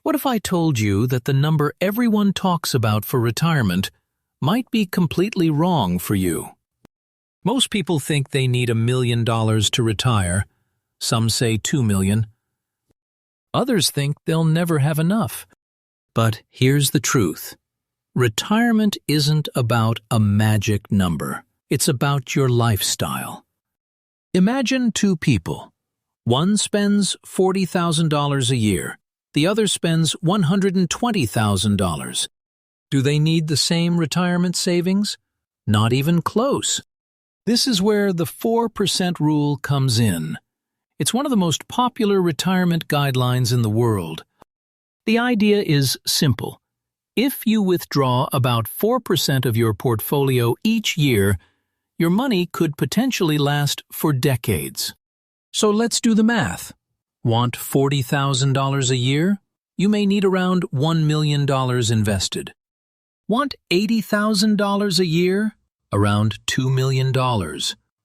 What if I told you that the number everyone talks about for retirement might be completely wrong for you? Most people think they need $1 million to retire. Some say 2 million. Others think they'll never have enough. But here's the truth. Retirement isn't about a magic number. It's about your lifestyle. Imagine two people. One spends $40,000 a year. The other spends $120,000. Do they need the same retirement savings? Not even close. This is where the 4% rule comes in. It's one of the most popular retirement guidelines in the world. The idea is simple. If you withdraw about 4% of your portfolio each year, your money could potentially last for decades. So let's do the math. Want $40,000 a year? You may need around $1 million invested. Want $80,000 a year? Around $2 million.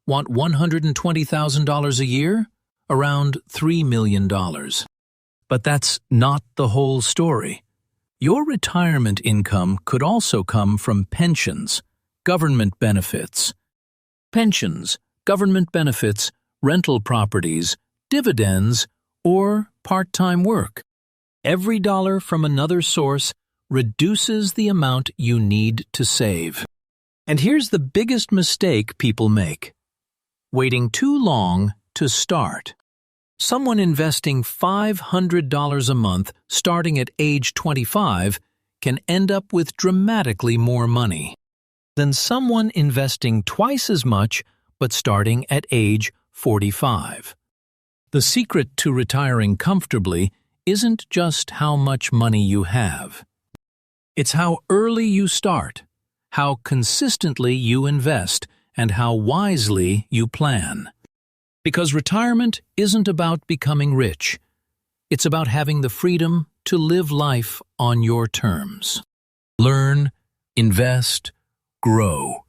Want $120,000 a year? Around $3 million. But that's not the whole story. Your retirement income could also come from pensions, government benefits. Pensions, government benefits, rental properties, dividends, or part-time work. Every dollar from another source reduces the amount you need to save. And here's the biggest mistake people make: waiting too long to start. Someone investing $500 a month starting at age 25 can end up with dramatically more money than someone investing twice as much but starting at age 45. The secret to retiring comfortably isn't just how much money you have. It's how early you start, how consistently you invest, and how wisely you plan. Because retirement isn't about becoming rich. It's about having the freedom to live life on your terms. Learn, invest, grow.